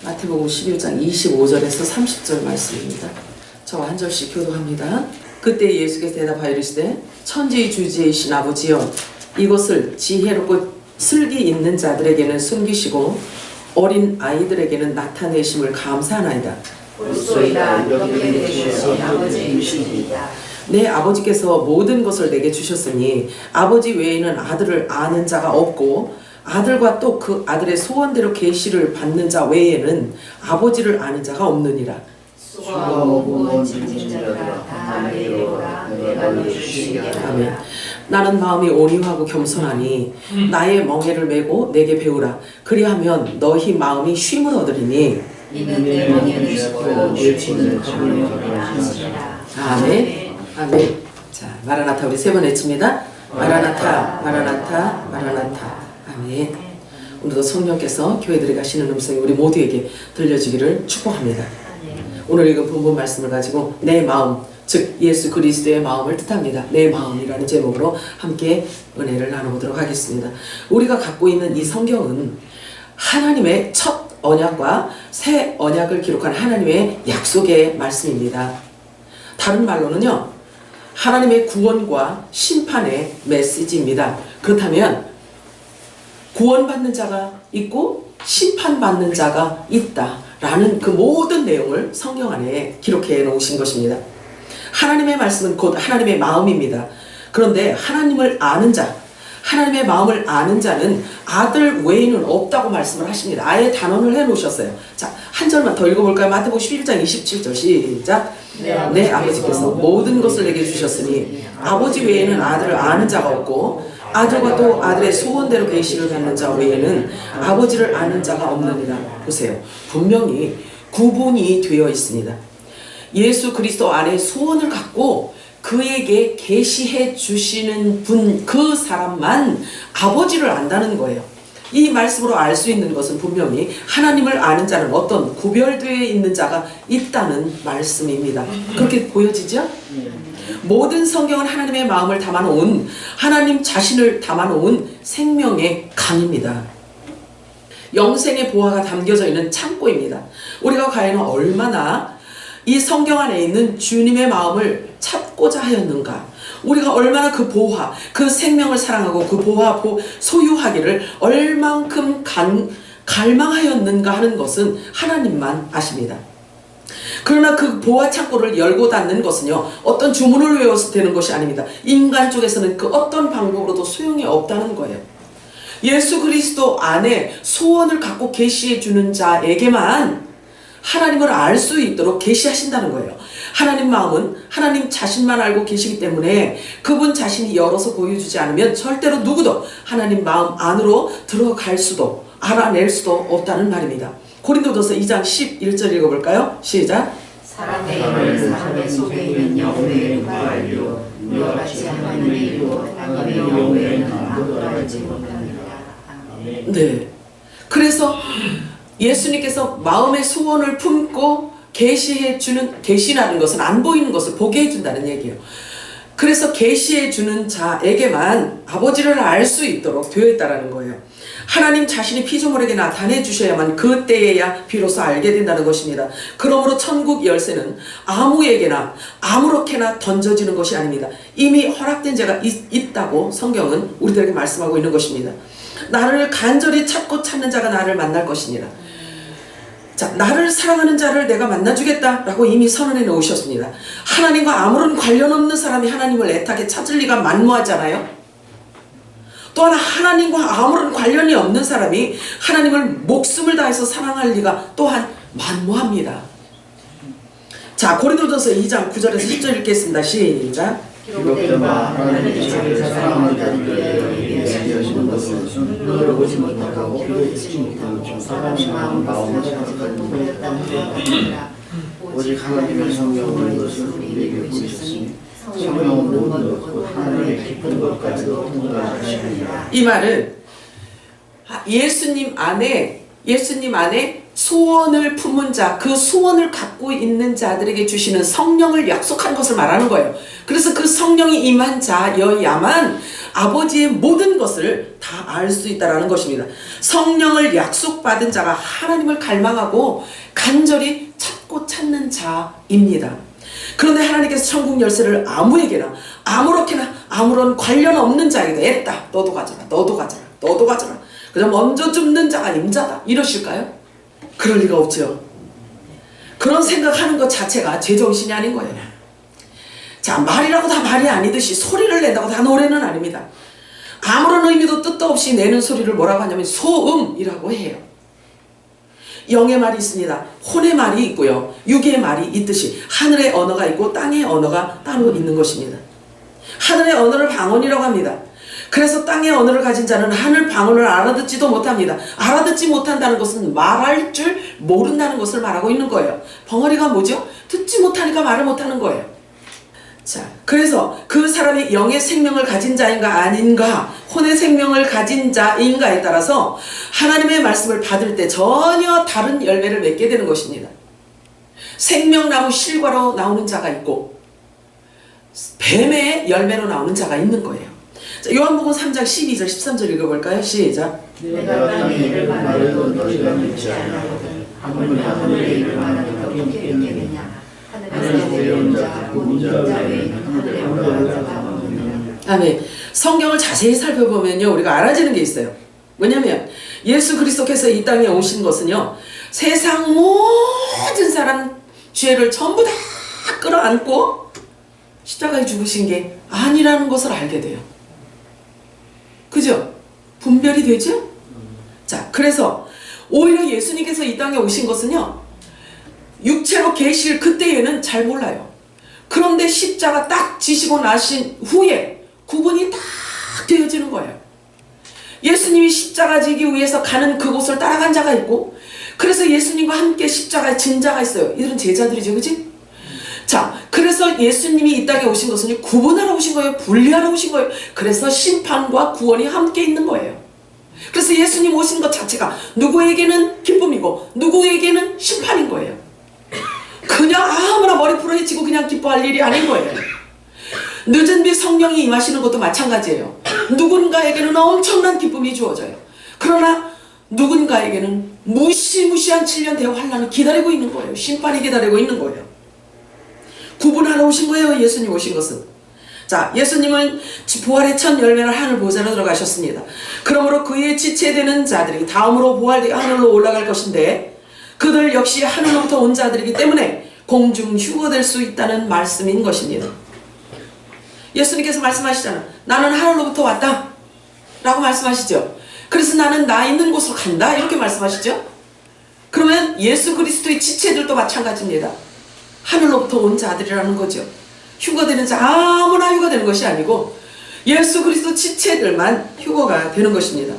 마태복음 11장 25절에서 30절 말씀입니다. 저와 한 절씩 교도합니다. 그때 예수께서 대답하여 이르시되 천지의 주지이신 아버지여 이것을 지혜롭고 슬기 있는 자들에게는 숨기시고 어린 아이들에게는 나타내심을 감사하나이다. 옳소이다. 이렇게 되시니 아버지이시니이다. 내 아버지께서 모든 것을 내게 주셨으니 아버지 외에는 아들을 아는 자가 없고 아들과 또 그 아들의 소원대로 계시를 받는 자 외에는 아버지를 아는 자가 없느니라. 수고하고 무거운 짐진 자들아 다 내게 오라. 내가 너희 주시리라. 아멘. 나는 마음이 온유하고 겸손하니 나의 멍에를 메고 내게 배우라. 그리하면 너희 마음이 쉼을 얻으리니. 이는 내 멍에는 쉽고 주치는 가물을 안시라. 아멘. 아멘. 자, 마라나타 우리 세 번 외칩니다. 마라나타, 마라나타, 마라나타. 아멘. 오늘도 성령께서 교회들에 가시는 음성이 우리 모두에게 들려주기를 축복합니다. 오늘 읽은 본문 말씀을 가지고 내 마음, 즉 예수 그리스도의 마음을 뜻합니다. 내 마음이라는 제목으로 함께 은혜를 나눠보도록 하겠습니다. 우리가 갖고 있는 이 성경은 하나님의 첫 언약과 새 언약을 기록한 하나님의 약속의 말씀입니다. 다른 말로는요, 하나님의 구원과 심판의 메시지입니다. 그렇다면 구원받는 자가 있고 심판받는 자가 있다라는 그 모든 내용을 성경 안에 기록해 놓으신 것입니다. 하나님의 말씀은 곧 하나님의 마음입니다. 그런데 하나님을 아는 자, 하나님의 마음을 아는 자는 아들 외에는 없다고 말씀을 하십니다. 아예 단언을 해 놓으셨어요. 자, 한 절만 더 읽어볼까요? 마태복음 11장 27절 시작. 내 아버지께서 모든 것을 내게 주셨으니 아버지 외에는 아들을 아는 자가 없고 아들과 또 아들의 소원대로 계시를 받는 자 외에는 아버지를 아는 자가 없느니라. 보세요. 분명히 구분이 되어 있습니다. 예수 그리스도 안에 소원을 갖고 그에게 계시해 주시는 분, 그 사람만 아버지를 안다는 거예요. 이 말씀으로 알 수 있는 것은 분명히 하나님을 아는 자는 어떤 구별되어 있는 자가 있다는 말씀입니다. 그렇게 보여지죠? 모든 성경은 하나님의 마음을 담아놓은, 하나님 자신을 담아놓은 생명의 강입니다. 영생의 보화가 담겨져 있는 창고입니다. 우리가 과연 얼마나 이 성경 안에 있는 주님의 마음을 찾고자 하였는가? 우리가 얼마나 그 보화, 그 생명을 사랑하고 그 보화 소유하기를 얼만큼 갈망하였는가 하는 것은 하나님만 아십니다. 그러나 그 보화 창고를 열고 닫는 것은요, 어떤 주문을 외워서 되는 것이 아닙니다. 인간 쪽에서는 그 어떤 방법으로도 소용이 없다는 거예요. 예수 그리스도 안에 소원을 갖고 계시해 주는 자에게만 하나님을 알 수 있도록 계시하신다는 거예요. 하나님 마음은 하나님 자신만 알고 계시기 때문에 그분 자신이 열어서 보여주지 않으면 절대로 누구도 하나님 마음 안으로 들어갈 수도 알아낼 수도 없다는 말입니다. 고린도전서 2장 11절 읽어볼까요? 시작. 사람의 힘을 사람의 속에 있는 영혼의 누가 알리오. 이와 같이 하나님의 일로 하나님의 영혼에는 아무도 알지 못합니다. 아멘. 네. 그래서 예수님께서 마음의 소원을 품고 계시해 주는, 계시라는 것은 안 보이는 것을 보게 해준다는 얘기예요. 그래서 계시해 주는 자에게만 아버지를 알 수 있도록 되어 있다는 거예요. 하나님 자신이 피조물에게 나타내 주셔야만 그때에야 비로소 알게 된다는 것입니다. 그러므로 천국 열쇠는 아무에게나 아무렇게나 던져지는 것이 아닙니다. 이미 허락된 자가 있다고 성경은 우리들에게 말씀하고 있는 것입니다. 나를 간절히 찾고 찾는 자가 나를 만날 것이니라. 자, 나를 사랑하는 자를 내가 만나주겠다라고 이미 선언해 놓으셨습니다. 하나님과 아무런 관련 없는 사람이 하나님을 애타게 찾을 리가 만무하잖아요. 또 하나, 하나님과 아무런 관련이 없는 사람이 하나님을 목숨을 다해서 사랑할 리가 또한 만무합니다. 자, 고린도전서 2장 9절에서 10절 읽겠습니다. 시작. 기록된 바 하나님이 자기를 사랑하는 자들에게 하시는 것은 눈으로 보지 못하고 귀로 듣지 못하고 사람의 마음을 생각하지 못했다는 것입니다. 오직 하나님의 성령을 이것을 우리에게 보이셨으니 성령은 모든 것 하나님의 깊은 것까지도 통달하시느니라. 이 말은 예수님 안에 소원을 품은 자, 그 소원을 갖고 있는 자들에게 주시는 성령을 약속한 것을 말하는 거예요. 그래서 그 성령이 임한 자여야만 아버지의 모든 것을 다 알 수 있다는 것입니다. 성령을 약속받은 자가 하나님을 갈망하고 간절히 찾고 찾는 자입니다. 그런데 하나님께서 천국 열쇠를 아무에게나 아무렇게나 아무런 관련 없는 자에게 했다. 너도 가져라, 너도 가져라, 너도 가져라. 그냥 먼저 줍는 자가 임자다. 이러실까요? 그럴 리가 없죠. 그런 생각하는 것 자체가 제정신이 아닌 거예요. 자, 말이라고 다 말이 아니듯이 소리를 낸다고 다 노래는 아닙니다. 아무런 의미도 뜻도 없이 내는 소리를 뭐라고 하냐면 소음이라고 해요. 영의 말이 있습니다. 혼의 말이 있고요. 육의 말이 있듯이 하늘의 언어가 있고 땅의 언어가 따로 있는 것입니다. 하늘의 언어를 방언이라고 합니다. 그래서 땅의 언어를 가진 자는 하늘 방언을 알아듣지도 못합니다. 알아듣지 못한다는 것은 말할 줄 모른다는 것을 말하고 있는 거예요. 벙어리가 뭐죠? 듣지 못하니까 말을 못하는 거예요. 자, 그래서 그 사람이 영의 생명을 가진 자인가 아닌가, 혼의 생명을 가진 자인가에 따라서 하나님의 말씀을 받을 때 전혀 다른 열매를 맺게 되는 것입니다. 생명나무 실과로 나오는 자가 있고 뱀의 열매로 나오는 자가 있는 거예요. 자, 요한복음 3장 12절 13절 읽어볼까요? 시작. 내가 땅에 일을 말해도 너희가 믿지 아니하거든 하물며 하늘에 일을 말하는 너희가 믿겠느냐. 하늘에서 내려온 자 곧 인자 외에는 하늘에 올라간 자가 없느니라. 아멘. 성경을 자세히 살펴보면요, 우리가 알아지는 게 있어요. 뭐냐면 예수 그리스도께서 이 땅에 오신 것은요, 세상 모든 사람 죄를 전부 다 끌어안고 십자가에 죽으신 게 아니라는 것을 알게 돼요. 그죠? 분별이 되죠? 자, 그래서 오히려 예수님께서 이 땅에 오신 것은요, 육체로 계실 그때에는 잘 몰라요. 그런데 십자가 딱 지시고 나신 후에 구분이 딱 되어지는 거예요. 예수님이 십자가 지기 위해서 가는 그곳을 따라간 자가 있고, 그래서 예수님과 함께 십자가에 진 자가 있어요. 이들은 제자들이죠, 그치? 자, 그래서 예수님이 이 땅에 오신 것은 구분하러 오신 거예요? 분리하러 오신 거예요? 그래서 심판과 구원이 함께 있는 거예요. 그래서 예수님 오신 것 자체가 누구에게는 기쁨이고 누구에게는 심판인 거예요. 그냥 아무나 머리 풀어헤치고 그냥 기뻐할 일이 아닌 거예요. 늦은 빛 성령이 임하시는 것도 마찬가지예요. 누군가에게는 엄청난 기쁨이 주어져요. 그러나 누군가에게는 무시무시한 7년 대환란이 기다리고 있는 거예요. 심판이 기다리고 있는 거예요. 구분하러 오신 거예요, 예수님 오신 것은. 자, 예수님은 부활의 첫 열매를 하늘 보좌로 들어가셨습니다. 그러므로 그의 지체되는 자들이 다음으로 부활되어 하늘로 올라갈 것인데, 그들 역시 하늘로부터 온 자들이기 때문에 공중 휴거될 수 있다는 말씀인 것입니다. 예수님께서 말씀하시잖아요. 나는 하늘로부터 왔다 라고 말씀하시죠. 그래서 나는 나 있는 곳으로 간다 이렇게 말씀하시죠. 그러면 예수 그리스도의 지체들도 마찬가지입니다. 하늘로부터 온 자들이라는 거죠. 휴거되는 자 아무나 휴거되는 것이 아니고 예수 그리스도 지체들만 휴거가 되는 것입니다.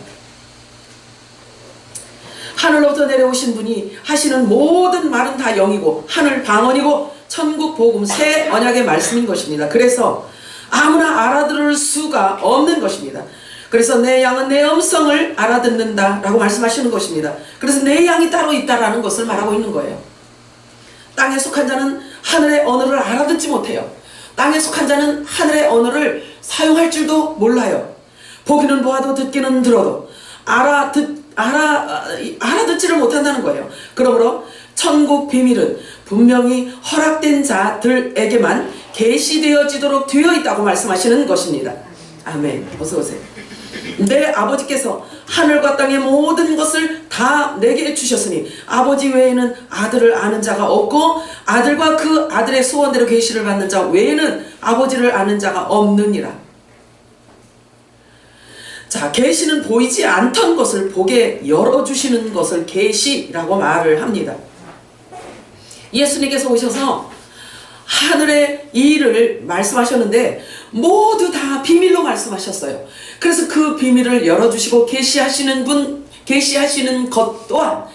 하늘로부터 내려오신 분이 하시는 모든 말은 다 영이고 하늘 방언이고 천국 복음 새 언약의 말씀인 것입니다. 그래서 아무나 알아들을 수가 없는 것입니다. 그래서 내 양은 내 음성을 알아듣는다 라고 말씀하시는 것입니다. 그래서 내 양이 따로 있다라는 것을 말하고 있는 거예요. 땅에 속한 자는 하늘의 언어를 알아듣지 못해요. 땅에 속한 자는 하늘의 언어를 사용할 줄도 몰라요. 보기는 보아도 듣기는 들어도 알아듣지를 못한다는 거예요. 그러므로 천국 비밀은 분명히 허락된 자들에게만 계시되어지도록 되어 있다고 말씀하시는 것입니다. 아멘. 어서 오세요. 내 아버지께서 하늘과 땅의 모든 것을 다 내게 주셨으니 아버지 외에는 아들을 아는 자가 없고 아들과 그 아들의 소원대로 계시를 받는 자 외에는 아버지를 아는 자가 없느니라. 자, 계시는 보이지 않던 것을 보게 열어주시는 것을 계시라고 말을 합니다. 예수님께서 오셔서 하늘의 일을 말씀하셨는데 모두 다 비밀로 말씀하셨어요. 그래서 그 비밀을 열어주시고 계시하시는 것 또한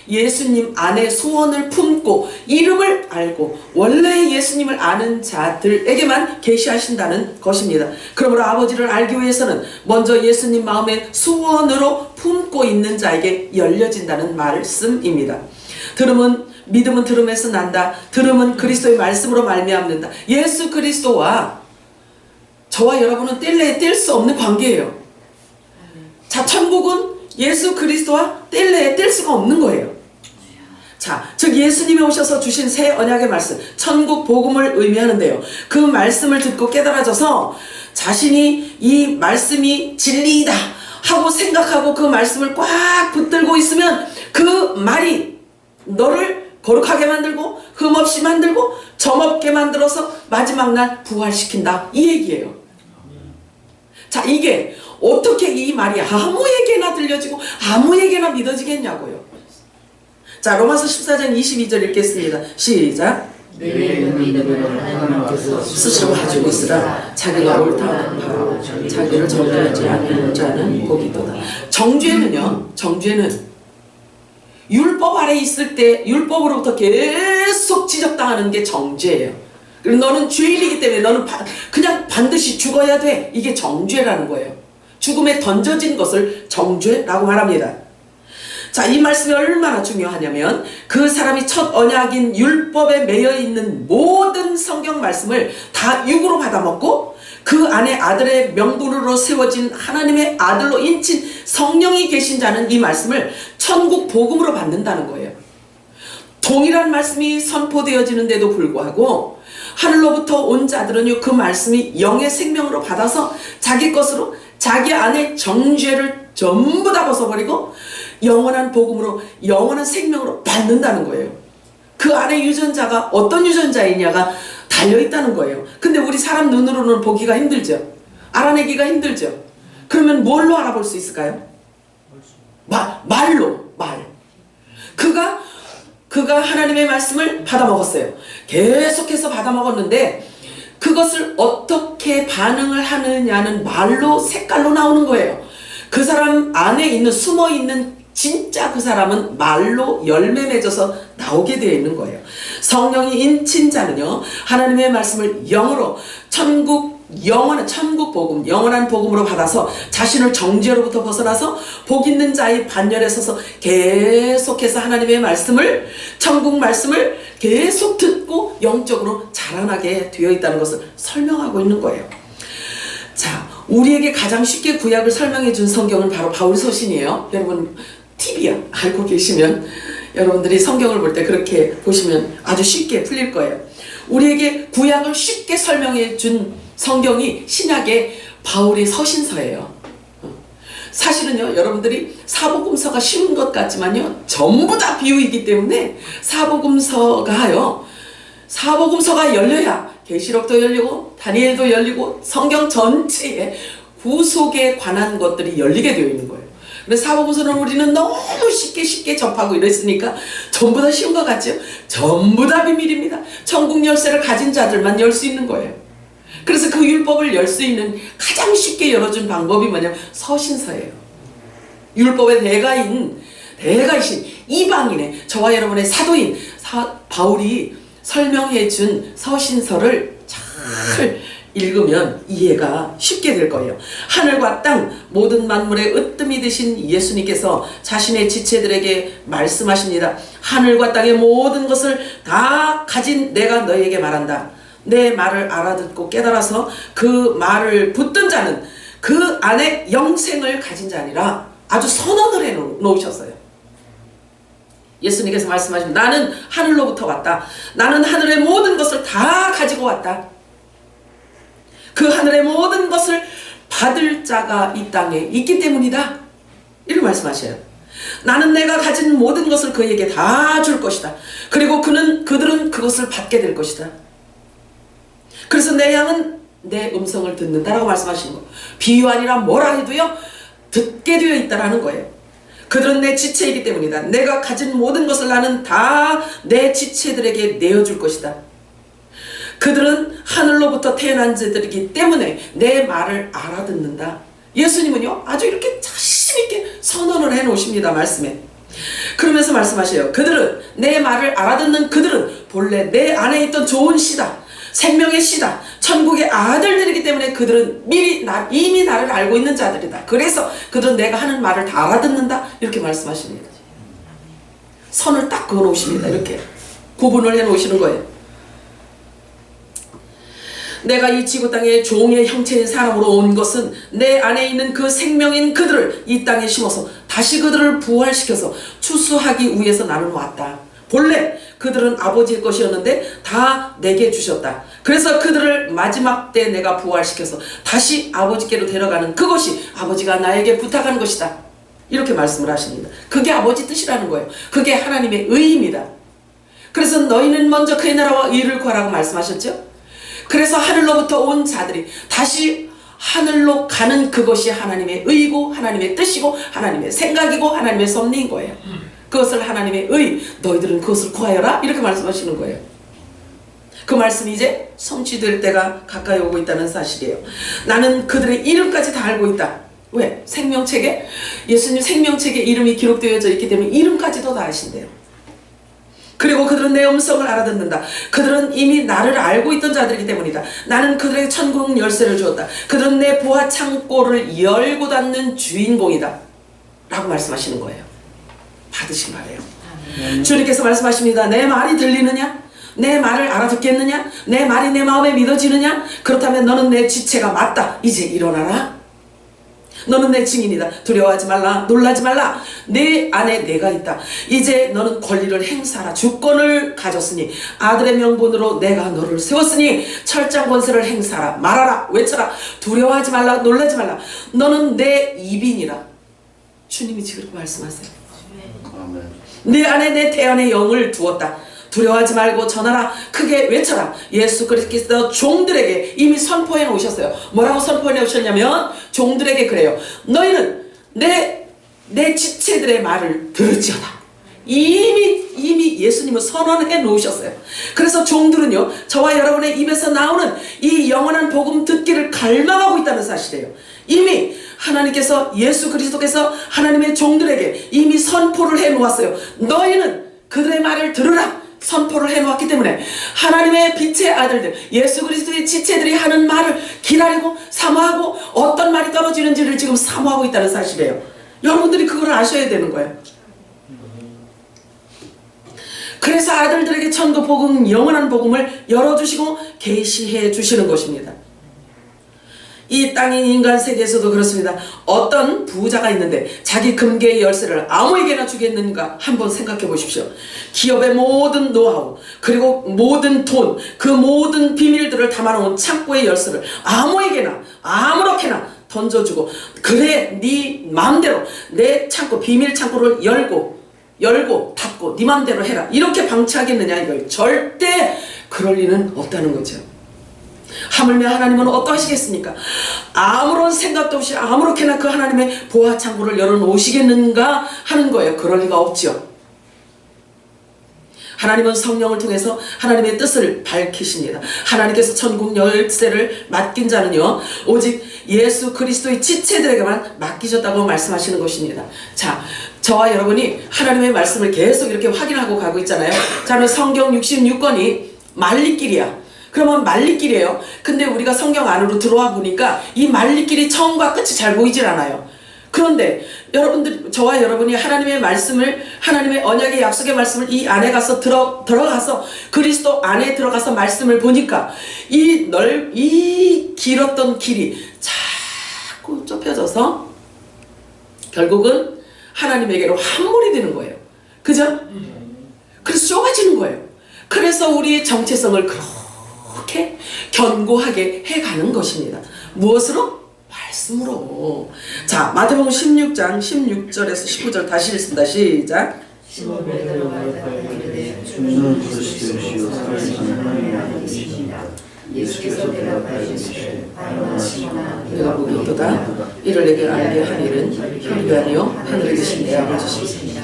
예수님 안에 소원을 품고 이름을 알고 원래 예수님을 아는 자들에게만 계시하신다는 것입니다. 그러므로 아버지를 알기 위해서는 먼저 예수님 마음에 소원으로 품고 있는 자에게 열려진다는 말씀입니다. 믿음은 들음에서 난다. 들음은 그리스도의 말씀으로 말미암는다. 예수 그리스도와 저와 여러분은 뗄래야 뗄 수 없는 관계예요. 자, 천국은 예수 그리스도와 뗄래야 뗄 수가 없는 거예요. 자, 즉 예수님이 오셔서 주신 새 언약의 말씀, 천국 복음을 의미하는데요. 그 말씀을 듣고 깨달아져서 자신이 이 말씀이 진리이다 하고 생각하고 그 말씀을 꽉 붙들고 있으면 그 말이 너를 거룩하게 만들고 흠없이 만들고 점없게 만들어서 마지막 날 부활시킨다, 이 얘기예요. 자, 이게 어떻게 이 말이 아무에게나 들려지고 아무에게나 믿어지겠냐고요. 자, 로마서 14장 22절 읽겠습니다. 시작. 스스로 가지고 있으라. 자기가 옳다 하는 바로 자기를 정죄하지 않는 자는 복이도다. 정죄는 율법 아래 있을 때 율법으로부터 계속 지적당하는 게 정죄예요. 그리고 너는 죄인이기 때문에 너는 그냥 반드시 죽어야 돼. 이게 정죄라는 거예요. 죽음에 던져진 것을 정죄라고 말합니다. 자, 이 말씀이 얼마나 중요하냐면 그 사람이 첫 언약인 율법에 매여 있는 모든 성경 말씀을 다 육으로 받아먹고 그 안에 아들의 명분으로 세워진 하나님의 아들로 인친 성령이 계신 자는 이 말씀을 천국 복음으로 받는다는 거예요. 동일한 말씀이 선포되어지는데도 불구하고 하늘로부터 온 자들은요, 그 말씀이 영의 생명으로 받아서 자기 것으로 자기 안에 정죄를 전부 다 벗어버리고 영원한 복음으로 영원한 생명으로 받는다는 거예요. 그 안에 유전자가 어떤 유전자이냐가 달려있다는 거예요. 근데 우리 사람 눈으로는 보기가 힘들죠. 알아내기가 힘들죠. 그러면 뭘로 알아볼 수 있을까요? 말로. 그가 하나님의 말씀을 받아먹었어요. 계속해서 받아먹었는데 그것을 어떻게 반응을 하느냐는 말로, 색깔로 나오는 거예요. 그 사람 안에 있는, 숨어있는 진짜 그 사람은 말로 열매 맺어서 나오게 되어 있는 거예요. 성령이 인친 자는요, 하나님의 말씀을 영으로 영원한 천국 복음, 영원한 복음으로 받아서 자신을 정죄로부터 벗어나서 복 있는 자의 반열에 서서 계속해서 하나님의 말씀을, 천국 말씀을 계속 듣고 영적으로 자라나게 되어 있다는 것을 설명하고 있는 거예요. 자, 우리에게 가장 쉽게 구약을 설명해 준 성경은 바로 바울 서신이에요. 여러분 TV야 알고 계시면 여러분들이 성경을 볼 때 그렇게 보시면 아주 쉽게 풀릴 거예요. 우리에게 구약을 쉽게 설명해 준 성경이 신약의 바울의 서신서예요. 사실은요, 여러분들이 사복음서가 쉬운 것 같지만요, 전부 다 비유이기 때문에 사복음서가 열려야 계시록도 열리고 다니엘도 열리고 성경 전체에 구속에 관한 것들이 열리게 되어 있는 거예요. 그래서 사복음서는 우리는 너무 쉽게 접하고 이랬으니까 전부 다 쉬운 것 같죠? 전부 다 비밀입니다. 천국 열쇠를 가진 자들만 열 수 있는 거예요. 그래서 그 율법을 열 수 있는 가장 쉽게 열어준 방법이 뭐냐면 서신서예요. 율법의 대가이신 이방인의, 저와 여러분의 사도인 바울이 설명해준 서신서를 잘 읽으면 이해가 쉽게 될 거예요. 하늘과 땅 모든 만물의 으뜸이 되신 예수님께서 자신의 지체들에게 말씀하십니다. 하늘과 땅의 모든 것을 다 가진 내가 너에게 말한다. 내 말을 알아듣고 깨달아서 그 말을 붙든 자는 그 안에 영생을 가진 자 아니라 아주 선언을 해놓으셨어요. 예수님께서 말씀하십니다. 나는 하늘로부터 왔다. 나는 하늘의 모든 것을 다 가지고 왔다. 그 하늘의 모든 것을 받을 자가 이 땅에 있기 때문이다. 이렇게 말씀하셔요. 나는 내가 가진 모든 것을 그에게 다 줄 것이다. 그리고 그들은 그것을 받게 될 것이다. 그래서 내 양은 내 음성을 듣는다라고 말씀하시는 거예요. 비유 아니라 뭐라 해도요, 듣게 되어 있다라는 거예요. 그들은 내 지체이기 때문이다. 내가 가진 모든 것을 나는 다 내 지체들에게 내어줄 것이다. 그들은 하늘로부터 태어난 자들이기 때문에 내 말을 알아듣는다. 예수님은요, 아주 이렇게 자신있게 선언을 해놓으십니다. 말씀에. 그러면서 말씀하셔요. 그들은, 내 말을 알아듣는 그들은 본래 내 안에 있던 좋은 씨다. 생명의 씨다. 천국의 아들들이기 때문에 그들은 이미 나를 알고 있는 자들이다. 그래서 그들은 내가 하는 말을 다 알아듣는다. 이렇게 말씀하십니다. 선을 딱 그어놓으십니다. 이렇게 구분을 해놓으시는 거예요. 내가 이 지구 땅에 종의 형체인 사람으로 온 것은 내 안에 있는 그 생명인 그들을 이 땅에 심어서 다시 그들을 부활시켜서 추수하기 위해서 나는 왔다. 본래 그들은 아버지의 것이었는데 다 내게 주셨다. 그래서 그들을 마지막 때 내가 부활시켜서 다시 아버지께로 데려가는 그것이 아버지가 나에게 부탁한 것이다. 이렇게 말씀을 하십니다. 그게 아버지 뜻이라는 거예요. 그게 하나님의 의입니다. 그래서 너희는 먼저 그의 나라와 의를 구하라고 말씀하셨죠. 그래서 하늘로부터 온 자들이 다시 하늘로 가는 그것이 하나님의 의고 하나님의 뜻이고 하나님의 생각이고 하나님의 섭리인 거예요. 그것을 하나님의 의, 너희들은 그것을 구하여라 이렇게 말씀하시는 거예요. 그 말씀이 이제 성취될 때가 가까이 오고 있다는 사실이에요. 나는 그들의 이름까지 다 알고 있다. 왜? 생명책에 예수님 생명책에 이름이 기록되어져 있기 때문에 이름까지도 다 아신대요. 그리고 그들은 내 음성을 알아듣는다. 그들은 이미 나를 알고 있던 자들이기 때문이다. 나는 그들에게 천국 열쇠를 주었다. 그들은 내 부하 창고를 열고 닫는 주인공이다 라고 말씀하시는 거예요. 받으신 바래요. 주님께서 말씀하십니다. 내 말이 들리느냐? 내 말을 알아듣겠느냐? 내 말이 내 마음에 믿어지느냐? 그렇다면 너는 내 지체가 맞다. 이제 일어나라. 너는 내 증인이다. 두려워하지 말라. 놀라지 말라. 내 안에 내가 있다. 이제 너는 권리를 행사하라. 주권을 가졌으니 아들의 명분으로 내가 너를 세웠으니 철장 권세를 행사하라. 말하라. 외쳐라. 두려워하지 말라. 놀라지 말라. 너는 내 입이니라. 주님이 지금 말씀하세요. 아멘. 내 안에 내 태연의 영을 두었다. 두려워하지 말고 전하라. 크게 외쳐라. 예수 그리스도 종들에게 이미 선포해 놓으셨어요. 뭐라고 선포해 놓으셨냐면 종들에게 그래요. 너희는 내 지체들의 말을 들을지어다. 이미 예수님은 선언해 놓으셨어요. 그래서 종들은요, 저와 여러분의 입에서 나오는 이 영원한 복음 듣기를 갈망하고 있다는 사실이에요. 이미 하나님께서 예수 그리스도께서 하나님의 종들에게 이미 선포를 해 놓았어요. 너희는 그들의 말을 들으라. 선포를 해 놓았기 때문에 하나님의 빛의 아들들 예수 그리스도의 지체들이 하는 말을 기다리고 사모하고 어떤 말이 떨어지는지를 지금 사모하고 있다는 사실이에요. 여러분들이 그걸 아셔야 되는 거예요. 그래서 아들들에게 천국 복음, 영원한 복음을 열어주시고 계시해 주시는 것입니다. 이 땅인 인간 세계에서도 그렇습니다. 어떤 부자가 있는데 자기 금괴의 열쇠를 아무에게나 주겠는가 한번 생각해 보십시오. 기업의 모든 노하우 그리고 모든 돈, 그 모든 비밀들을 담아놓은 창고의 열쇠를 아무에게나 아무렇게나 던져주고 그래 네 마음대로 내 창고 비밀 창고를 열고 닫고 네 마음대로 해라 이렇게 방치하겠느냐 이거예요. 절대 그럴 리는 없다는 거죠. 하물며 하나님은 어떠하시겠습니까? 아무런 생각도 없이 아무렇게나 그 하나님의 보화 창고를 열어놓으시겠는가 하는 거예요. 그럴 리가 없죠. 하나님은 성령을 통해서 하나님의 뜻을 밝히십니다. 하나님께서 천국 열쇠를 맡긴 자는요 오직 예수 그리스도의 지체들에게만 맡기셨다고 말씀하시는 것입니다. 자, 저와 여러분이 하나님의 말씀을 계속 이렇게 확인하고 가고 있잖아요. 자, 성경 66권이 말리길이야. 그러면 말리길이에요. 근데 우리가 성경 안으로 들어와 보니까 이 말리길이 처음과 끝이 잘 보이질 않아요. 그런데 여러분들, 저와 여러분이 하나님의 말씀을, 하나님의 언약의 약속의 말씀을 이 안에 가서 들어가서 그리스도 안에 들어가서 말씀을 보니까 이 길었던 길이 자꾸 좁혀져서 결국은 하나님에게로 함몰이 되는 거예요. 그죠? 그래서 좁아지는 거예요. 그래서 우리의 정체성을 그렇게 견고하게 해가는 것입니다. 무엇으로? 말씀으로. 자, 마태복음 16장 16절에서 19절 다시 읽습니다. 시작. 시몬 베드로가 대답하되 주는 그리스도시요 살아계신 하나님의 아들이시니라. 예수께서 대답하여 이르시되 바요나 시몬아 내가 보기 있도다. 이를 내게 알게 한 일은 혈이 아니요 하늘에 계신 내 아버지시니라.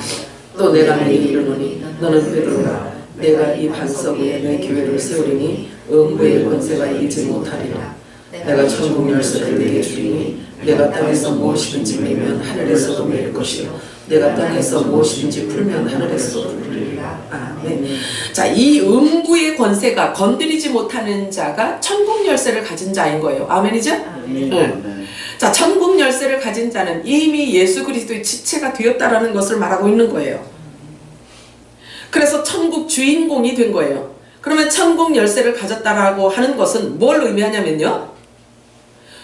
또 내가 내게 이르노니 너는 베드로라. 내가 이 반석 위에 내 교회를 세우리니 음부의 권세가 이기지 못하리라. 내가 천국 열쇠를 내게 주리니 내가 땅에서 무엇이든지 매면 하늘에서도 매일 것이요 내가 땅에서 무엇이든지 풀면 하늘에서도 풀리리라. 아멘. 자, 이 음부의 권세가 건드리지 못하는 자가 천국 열쇠를 가진 자인 거예요. 아멘이죠? 네. 자, 천국 열쇠를 가진 자는 이미 예수 그리스도의 지체가 되었다라는 것을 말하고 있는 거예요. 그래서 천국 주인공이 된 거예요. 그러면 천국 열쇠를 가졌다라고 하는 것은 뭘 의미하냐면요,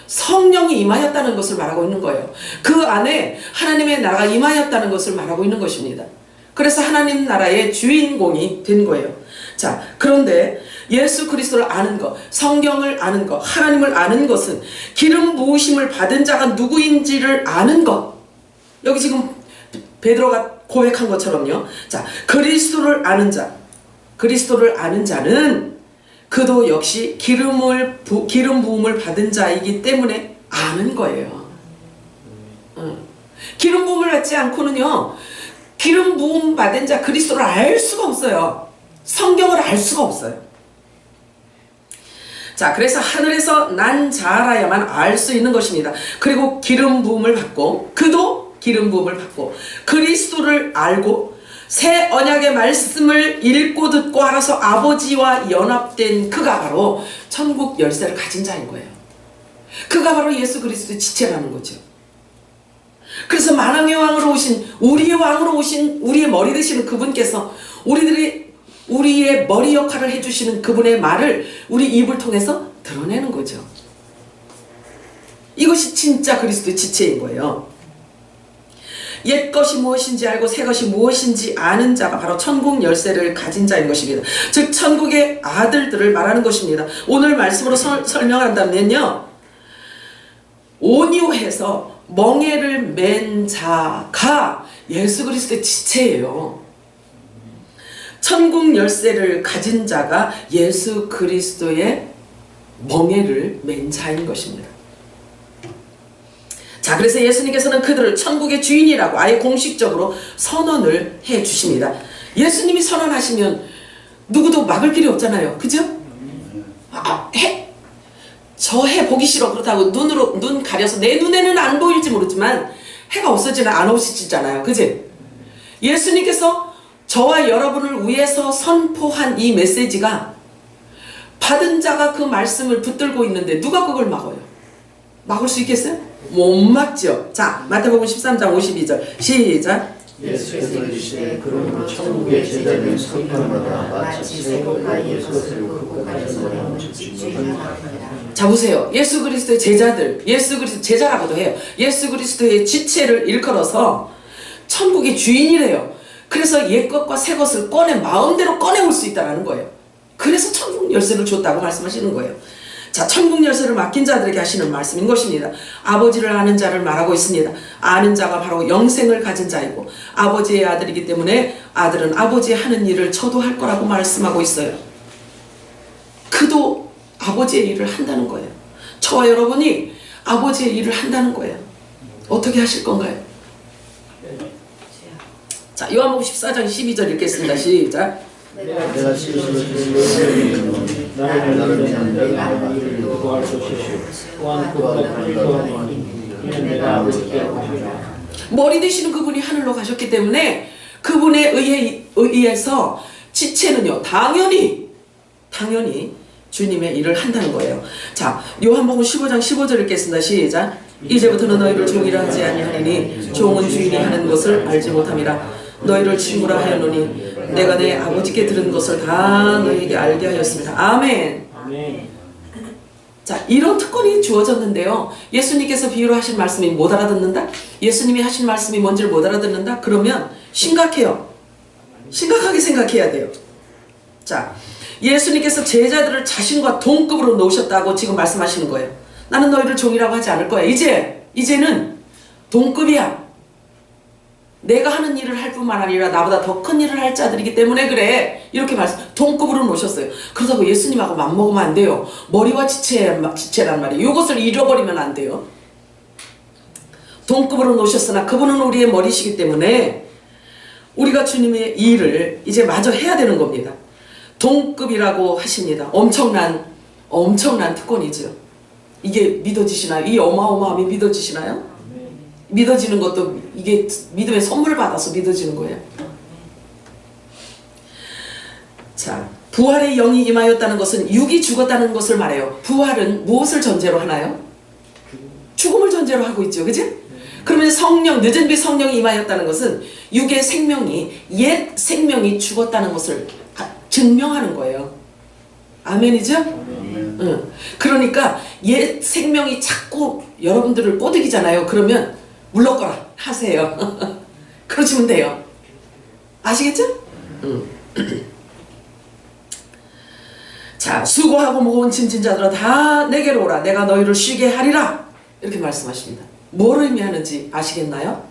성령이 임하였다는 것을 말하고 있는 거예요. 그 안에 하나님의 나라가 임하였다는 것을 말하고 있는 것입니다. 그래서 하나님 나라의 주인공이 된 거예요. 자, 그런데 예수 그리스도를 아는 것, 성경을 아는 것, 하나님을 아는 것은 기름 부으심을 받은 자가 누구인지를 아는 것. 여기 지금 베드로가 고백한 것처럼요. 자, 그리스도를 아는 자, 그리스도를 아는 자는 그도 역시 기름 부음을 받은 자이기 때문에 아는 거예요. 기름 부음을 받지 않고는요, 기름 부음 받은 자 그리스도를 알 수가 없어요. 성경을 알 수가 없어요. 자, 그래서 하늘에서 난 자라야만 알 수 있는 것입니다. 그리고 기름 부음을 받고, 그도 기름 부음을 받고, 그리스도를 알고 새 언약의 말씀을 읽고 듣고 알아서 아버지와 연합된 그가 바로 천국 열쇠를 가진 자인 거예요. 그가 바로 예수 그리스도의 지체라는 거죠. 그래서 만왕의 왕으로 오신, 우리의 왕으로 오신, 우리의 머리 되시는 그분께서 우리의 머리 역할을 해주시는 그분의 말을 우리 입을 통해서 드러내는 거죠. 이것이 진짜 그리스도의 지체인 거예요. 옛 것이 무엇인지 알고 새 것이 무엇인지 아는 자가 바로 천국 열쇠를 가진 자인 것입니다. 즉 천국의 아들들을 말하는 것입니다. 오늘 말씀으로 설명한다면요, 온유해서 멍에를 맨 자가 예수 그리스도의 지체예요. 천국 열쇠를 가진 자가 예수 그리스도의 멍에를 맨 자인 것입니다. 자, 그래서 예수님께서는 그들을 천국의 주인이라고 아예 공식적으로 선언을 해 주십니다. 예수님이 선언하시면 누구도 막을 길이 없잖아요. 그죠? 저 해 보기 싫어. 그렇다고 눈 가려서 내 눈에는 안 보일지 모르지만 해가 없어지나 안 없어지잖아요. 그지? 예수님께서 저와 여러분을 위해서 선포한 이 메시지가 받은 자가 그 말씀을 붙들고 있는데 누가 그걸 막아요? 막을 수 있겠어요? 못 막죠. 자, 마태복음 13장 52절 시작. 예수께서 이르시되 그러므로 천국의 제자들이 선포하마다 마치 새것과 예수것을 극복하셨으니 집주의하라. 자, 보세요. 예수 그리스도의 제자들, 예수 그리스도 제자라고도 해요. 예수 그리스도의 지체를 일컬어서 천국의 주인이래요. 그래서 옛것과 새것을 마음대로 꺼내올 수 있다는 거예요. 그래서 천국 열쇠를 줬다고 말씀하시는 거예요. 자, 천국 열쇠를 맡긴 자들에게 하시는 말씀인 것입니다. 아버지를 아는 자를 말하고 있습니다. 아는 자가 바로 영생을 가진 자이고 아버지의 아들이기 때문에 아들은 아버지의 하는 일을 저도 할 거라고 말씀하고 있어요. 그도 아버지의 일을 한다는 거예요. 저와 여러분이 아버지의 일을 한다는 거예요. 어떻게 하실 건가요? 자, 요한복음 14장 12절 읽겠습니다. 시작. 내가 실수로 주는 나를 위한 내가 아버지를 구할 것이요 또한 그가 그리스도하니 이는 내가 아버지께 하리라. 머리 되시는 그분이 하늘로 가셨기 때문에 그분에 의해서 지체는요, 당연히 주님의 일을 한다는 거예요. 자, 요한복음 15장 15절 읽겠습니다. 시작. 이제부터는 너희를 종이라 하지 아니하리니 종은 주인이 하는 것을 알지 못함이라. 너희를 친구라 하였노니 내가 내 아버지께 들은 것을 다 너희에게 알게 하였습니다. 아멘. 자, 이런 특권이 주어졌는데요, 예수님께서 비유로 하신 말씀이 못 알아듣는다? 예수님이 하신 말씀이 뭔지를 못 알아듣는다? 그러면 심각해요. 심각하게 생각해야 돼요. 자, 예수님께서 제자들을 자신과 동급으로 놓으셨다고 지금 말씀하시는 거예요. 나는 너희를 종이라고 하지 않을 거야. 이제는 동급이야. 내가 하는 일을 할 뿐만 아니라 나보다 더 큰 일을 할 자들이기 때문에 그래. 이렇게 동급으로 놓으셨어요. 그렇다고 예수님하고 맞먹으면 안 돼요. 머리와 지체란 말이에요. 이것을 잃어버리면 안 돼요. 동급으로 놓으셨으나 그분은 우리의 머리시기 때문에 우리가 주님의 일을 이제 마저 해야 되는 겁니다. 동급이라고 하십니다. 엄청난 특권이죠. 이게 믿어지시나요? 이 어마어마함이 믿어지시나요? 믿어지는 것도 이게 믿음의 선물을 받아서 믿어지는 거예요. 자, 부활의 영이 임하였다는 것은 육이 죽었다는 것을 말해요. 부활은 무엇을 전제로 하나요? 죽음을 전제로 하고 있죠. 그치? 그러면 늦은 빛 성령이 임하였다는 것은 육의 생명이, 옛 생명이 죽었다는 것을 증명하는 거예요. 아멘이죠? 아멘. 응. 그러니까 옛 생명이 자꾸 여러분들을 꼬드기잖아요. 그러면 물러거라 하세요. 그러시면 돼요. 아시겠죠? 응. 자, 수고하고 무거운 짐진 자들아 다 내게로 오라. 내가 너희를 쉬게 하리라. 이렇게 말씀하십니다. 뭘 의미하는지 아시겠나요?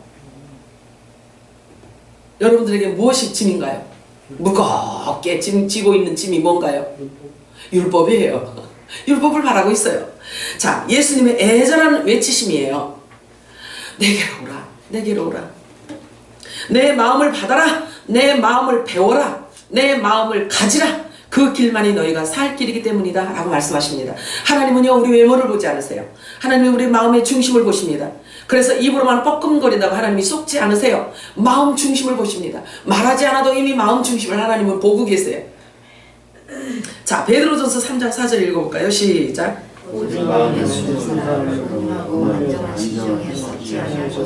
여러분들에게 무엇이 짐인가요? 무겁게 지고 있는 짐이 뭔가요? 율법이에요. 율법을 바라고 있어요. 자, 예수님의 애절한 외치심이에요. 내게로 오라. 내게로 오라. 내 마음을 받아라. 내 마음을 배워라. 내 마음을 가지라. 그 길만이 너희가 살 길이기 때문이다 라고 말씀하십니다. 하나님은요 우리 외모를 보지 않으세요. 하나님은 우리 마음의 중심을 보십니다. 그래서 입으로만 뻐끔거린다고 하나님이 속지 않으세요. 마음 중심을 보십니다. 말하지 않아도 이미 마음 중심을 하나님은 보고 계세요. 자, 베드로전서 3장 4절 읽어볼까요? 시작. 오직 마음에 숨은 사람을 공유하고 완전한 심정에 썩지 아니하고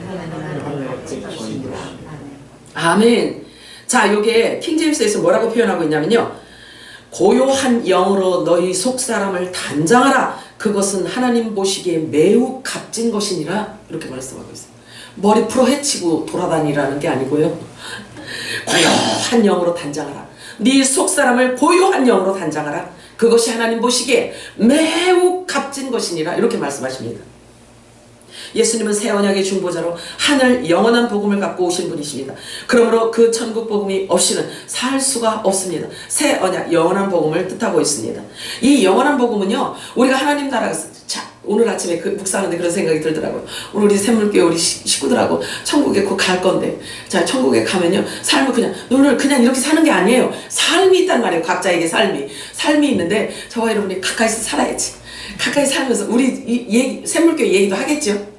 하나님을 같이 주십니다. 아멘. 자, 요게 킹제임스에서 뭐라고 표현하고 있냐면요. 고요한 영으로 너희 속사람을 단장하라. 그것은 하나님 보시기에 매우 값진 것이니라. 이렇게 말씀하고 있어요. 머리 풀어 헤치고 돌아다니라는 게 아니고요. 고요한 영으로 단장하라. 네 속사람을 고요한 영으로 단장하라. 그것이 하나님 보시기에 매우 값진 것이니라. 이렇게 말씀하십니다. 예수님은 새 언약의 중보자로 하늘 영원한 복음을 갖고 오신 분이십니다. 그러므로 그 천국 복음이 없이는 살 수가 없습니다. 새 언약 영원한 복음을 뜻하고 있습니다. 이 영원한 복음은요 우리가 하나님 나라가 오늘 아침에 그 묵상하는데 그런 생각이 들더라고요. 오늘 우리 샘물교회 우리 식구들하고 천국에 곧 갈 건데, 자, 천국에 가면요 삶을 그냥 오늘 그냥 이렇게 사는 게 아니에요. 삶이 있단 말이에요. 각자에게 삶이 있는데 저와 여러분이 가까이서 살아야지. 가까이 살면서 우리 샘물교회 얘기도 하겠죠.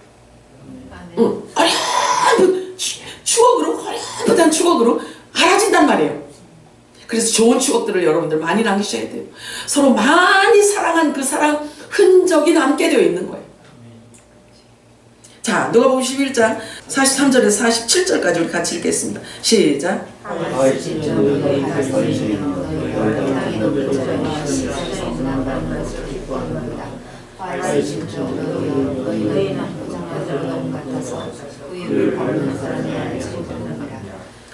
응, 어렴풋 추억으로 어렴풋한 추억으로 알아진단 말이에요. 그래서 좋은 추억들을 여러분들 많이 남기셔야 돼요. 서로 많이 사랑한 그 사랑 흔적이 남게 되어 있는 거예요. 자, 누가복음 11장 43절에서 47절까지 우리 같이 읽겠습니다. 시작.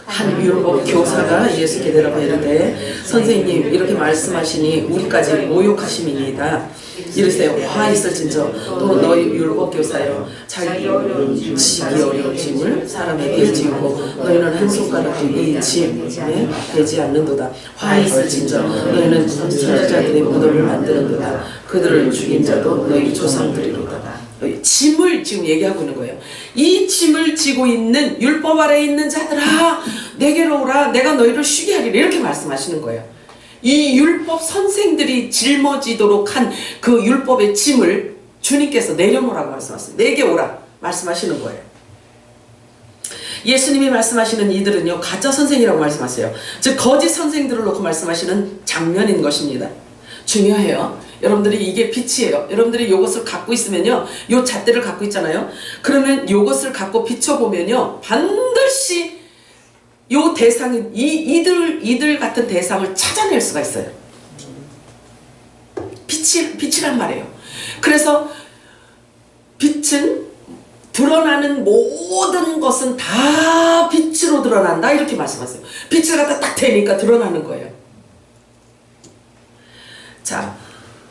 한 율법 교사가 예수께 대답하여 이르되 선생님 이렇게 말씀하시니 우리까지 모욕하심이니이다. 이르세요. 화 있을진저 또 너희 율법 교사여 자기 지기 어려운 짐을 사람에게 지우고 너희는 한 손가락도 이 짐에 되지 않는도다. 화 있을진저 너희는 선지자들의 무덤을 만드는도다. 그들을 죽인 자도 너희 조상들이로다. 짐을 지금 얘기하고 있는 거예요. 이 짐을 지고 있는 율법 아래에 있는 자들아 내게로 오라. 내가 너희를 쉬게 하리라. 이렇게 말씀하시는 거예요. 이 율법 선생들이 짊어지도록 한 그 율법의 짐을 주님께서 내려놓으라고 말씀하셨어요. 내게 오라 말씀하시는 거예요. 예수님이 말씀하시는 이들은요 가짜 선생이라고 말씀하세요. 즉 거짓 선생들을 놓고 말씀하시는 장면인 것입니다. 중요해요. 여러분들이 이게 빛이에요. 여러분들이 이것을 갖고 있으면요, 요 잣대를 갖고 있잖아요. 그러면 이것을 갖고 비춰보면요, 반드시 요 대상이 이들 같은 대상을 찾아낼 수가 있어요. 빛이란 말이에요. 그래서 빛은 드러나는 모든 것은 다 빛으로 드러난다 이렇게 말씀하세요. 빛을 갖다 딱 대니까 드러나는 거예요. 자,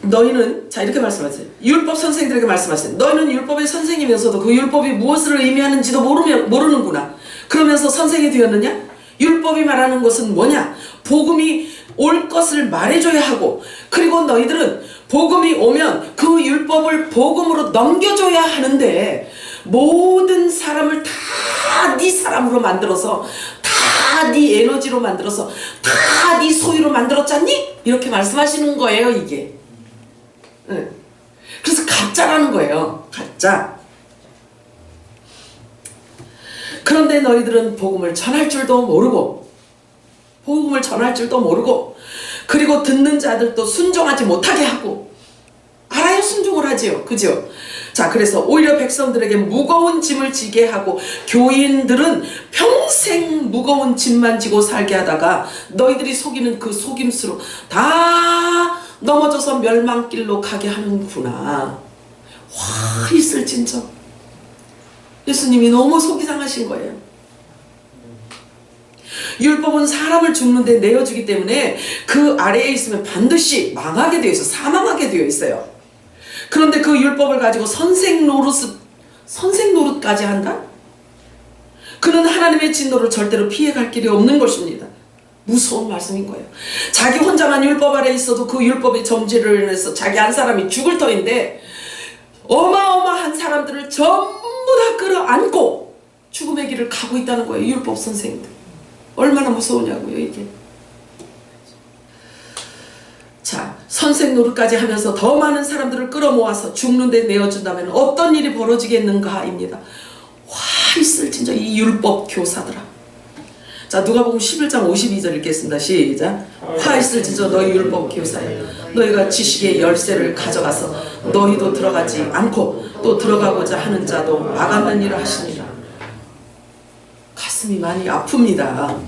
너희는 자 이렇게 말씀하세요. 율법 선생들에게 말씀하세요. 너희는 율법의 선생이면서도 그 율법이 무엇을 의미하는지도 모르는구나. 그러면서 선생이 되었느냐? 율법이 말하는 것은 뭐냐? 복음이 올 것을 말해줘야 하고, 그리고 너희들은 복음이 오면 그 율법을 복음으로 넘겨줘야 하는데 모든 사람을 다 네 사람으로 만들어서 다 네 에너지로 만들어서 다 네 소유로 만들었잖니? 이렇게 말씀하시는 거예요. 이게 그래서 가짜라는 거예요. 가짜. 그런데 너희들은 복음을 전할 줄도 모르고 그리고 듣는 자들도 순종하지 못하게 하고, 알아야 순종을 하지요. 그죠? 자, 그래서 오히려 백성들에게 무거운 짐을 지게 하고 교인들은 평생 무거운 짐만 지고 살게 하다가 너희들이 속이는 그 속임수로 다 넘어져서 멸망길로 가게 하는구나. 와, 있을진저. 예수님이 너무 속이 상하신 거예요. 율법은 사람을 죽는 데 내어주기 때문에 그 아래에 있으면 반드시 망하게 되어 있어, 사망하게 되어 있어요. 그런데 그 율법을 가지고 선생 노릇까지 한다? 그는 하나님의 진노를 절대로 피해갈 길이 없는 것입니다. 무서운 말씀인 거예요. 자기 혼자만 율법 아래 있어도 그 율법의 정죄를 인해서 자기 한 사람이 죽을 터인데 어마어마한 사람들을 전부 다 끌어안고 죽음의 길을 가고 있다는 거예요. 율법 선생님들. 얼마나 무서우냐고요, 이게. 자, 선생 노릇까지 하면서 더 많은 사람들을 끌어모아서 죽는 데 내어준다면 어떤 일이 벌어지겠는가입니다. 와, 있을진저 이 율법 교사들아. 자, 누가복음 11장 52절 읽겠습니다. 시작. 화 있을진저 너희 율법 교사여, 너희가 지식의 열쇠를 가져가서 너희도 들어가지 않고 또 들어가고자 하는 자도 막았는 일을 하시니라. 가슴이 많이 아픕니다.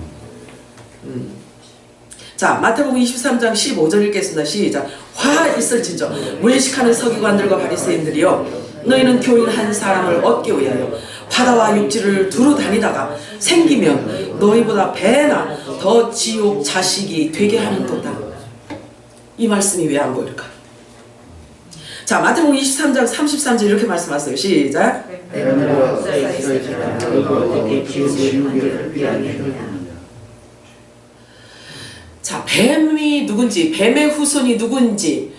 자, 마태복음 23장 15절 읽겠습니다. 시작. 화 있을진저 외식하는 서기관들과 바리새인들이여, 너희는 교인 한 사람을 얻기 위하여 바다와 육지를 두루 다니다가 생기면 너희보다 배나 더 지옥 자식이 되게 하는도다. 이 말씀이 왜 안 보일까? 자, 마태복음 23장 33절 이렇게 말씀하세요. 시작. 자, 뱀이 누군지, 뱀의 후손이 누군지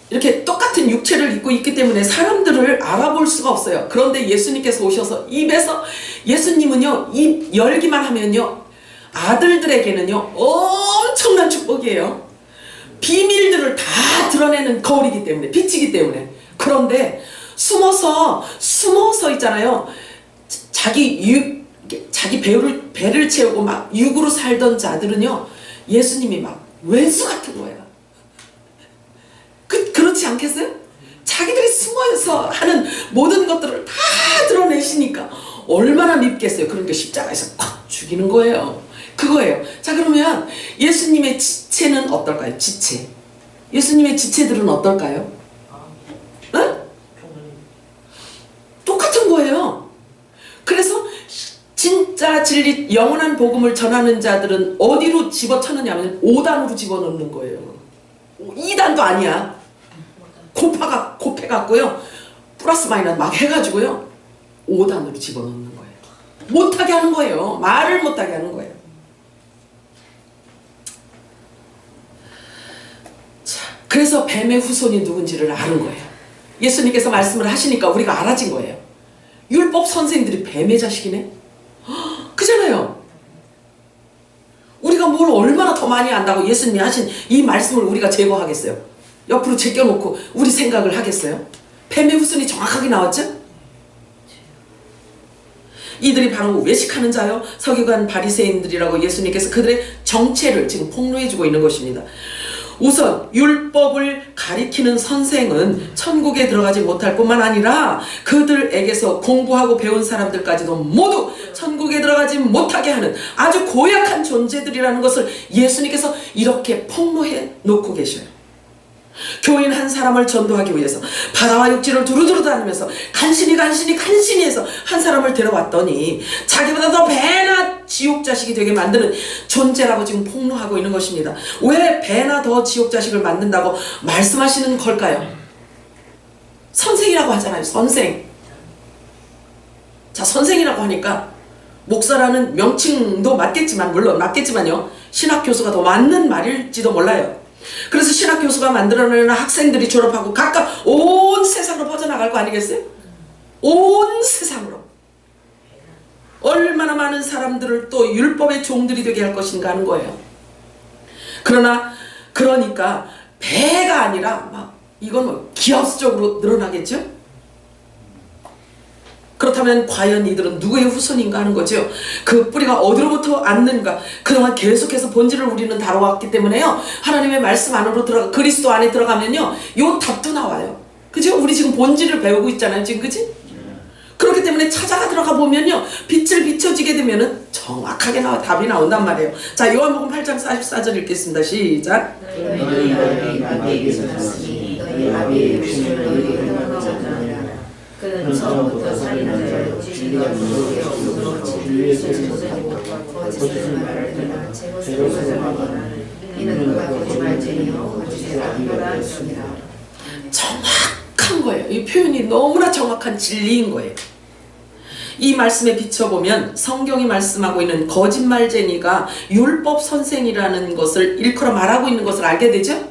이렇게 똑같은 육체를 입고 있기 때문에 사람들을 알아볼 수가 없어요. 그런데 예수님께서 오셔서 입에서, 예수님은요 입 열기만 하면요 아들들에게는요 엄청난 축복이에요. 비밀들을 다 드러내는 거울이기 때문에, 빛이기 때문에. 그런데 숨어서 있잖아요. 자기 배를 채우고 막 육으로 살던 자들은요 예수님이 막 왼수 같은 거예요. 그렇지 않겠어요? 자기들이 숨어서 하는 모든 것들을 다 드러내시니까 얼마나 밉겠어요. 그러니까 십자가에서 꽉 죽이는 거예요. 그거예요. 자, 그러면 예수님의 지체는 어떨까요? 지체. 예수님의 지체들은 어떨까요? 응? 똑같은 거예요. 그래서 진짜 진리 영원한 복음을 전하는 자들은 어디로 집어넣느냐면 5단으로 집어넣는 거예요. 2단도 아니야. 곱해갖고요 플러스 마이너스 막 해가지고요 5단으로 집어넣는 거예요. 못하게 하는 거예요. 말을 못하게 하는 거예요. 자, 그래서 뱀의 후손이 누군지를 아는 거예요. 예수님께서 말씀을 하시니까 우리가 알아진 거예요. 율법 선생들이 뱀의 자식이네? 그잖아요. 우리가 뭘 얼마나 더 많이 안다고 예수님이 하신 이 말씀을 우리가 제거하겠어요? 옆으로 제껴놓고 우리 생각을 하겠어요? 뱀의 후손이 정확하게 나왔죠? 이들이 바로 외식하는 자요 서기관 바리새인들이라고 예수님께서 그들의 정체를 지금 폭로해주고 있는 것입니다. 우선 율법을 가리키는 선생은 천국에 들어가지 못할 뿐만 아니라 그들에게서 공부하고 배운 사람들까지도 모두 천국에 들어가지 못하게 하는 아주 고약한 존재들이라는 것을 예수님께서 이렇게 폭로해 놓고 계셔요. 교인 한 사람을 전도하기 위해서 바다와 육지를 두루두루 다니면서 간신히 해서 한 사람을 데려왔더니 자기보다 더 배나 지옥 자식이 되게 만드는 존재라고 지금 폭로하고 있는 것입니다. 왜 배나 더 지옥 자식을 만든다고 말씀하시는 걸까요? 선생이라고 하잖아요. 선생. 자, 선생이라고 하니까 목사라는 명칭도 맞겠지만, 물론 맞겠지만요, 신학교수가 더 맞는 말일지도 몰라요. 그래서 신학교수가 만들어내는 학생들이 졸업하고 각각 온 세상으로 퍼져나갈 거 아니겠어요? 온 세상으로. 얼마나 많은 사람들을 또 율법의 종들이 되게 할 것인가 하는 거예요. 그러니까 배가 아니라 막 이건 뭐 기하수적으로 늘어나겠죠? 그렇다면 과연 이들은 누구의 후손인가 하는 거죠. 그 뿌리가 어디로부터 왔는가. 그동안 계속해서 본질을 우리는 다뤄왔기 때문에요, 하나님의 말씀 안으로 들어가, 그리스도 안에 들어가면요 요 답도 나와요. 그죠? 우리 지금 본질을 배우고 있잖아요 지금. 그지? 그렇기 때문에 찾아가 들어가 보면요, 빛을 비춰지게 되면은 정확하게 답이 나온단 말이에요. 자, 요한복음 8장 44절 읽겠습니다. 시작. 너희 아들이 나에게서 났으니 너희 아비의 욕심을 너희에게 넘어가느니라. 그는 처음부터 살인한 자요 진리가 무속에 없으므로 진리를 쓰지 못하고 거짓을 말하느니라. 제 것을 말하느니라. 이는 그가 거짓말쟁이요 거짓의 아비가 되었습니다. 정확한 거예요. 이 표현이 너무나 정확한 진리인 거예요. 이 말씀에 비춰보면 성경이 말씀하고 있는 거짓말쟁이가 율법 선생이라는 것을 일컬어 말하고 있는 것을 알게 되죠?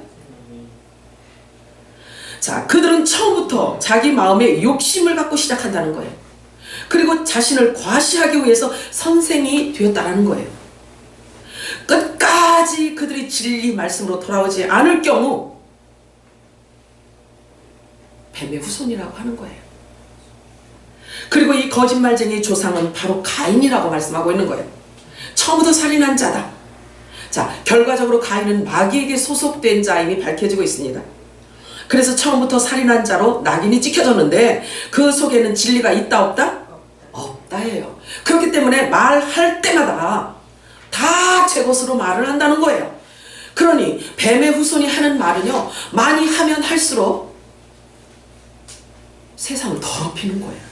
자, 그들은 처음부터 자기 마음에 욕심을 갖고 시작한다는 거예요. 그리고 자신을 과시하기 위해서 선생이 되었다는 거예요. 끝까지 그들이 진리 말씀으로 돌아오지 않을 경우 뱀의 후손이라고 하는 거예요. 그리고 이 거짓말쟁이의 조상은 바로 가인이라고 말씀하고 있는 거예요. 처음부터 살인한 자다. 자, 결과적으로 가인은 마귀에게 소속된 자임이 밝혀지고 있습니다. 그래서 처음부터 살인한 자로 낙인이 찍혀졌는데 그 속에는 진리가 있다 없다? 없다예요. 그렇기 때문에 말할 때마다 다 제 것으로 말을 한다는 거예요. 그러니 뱀의 후손이 하는 말은요, 많이 하면 할수록 세상을 더럽히는 거예요.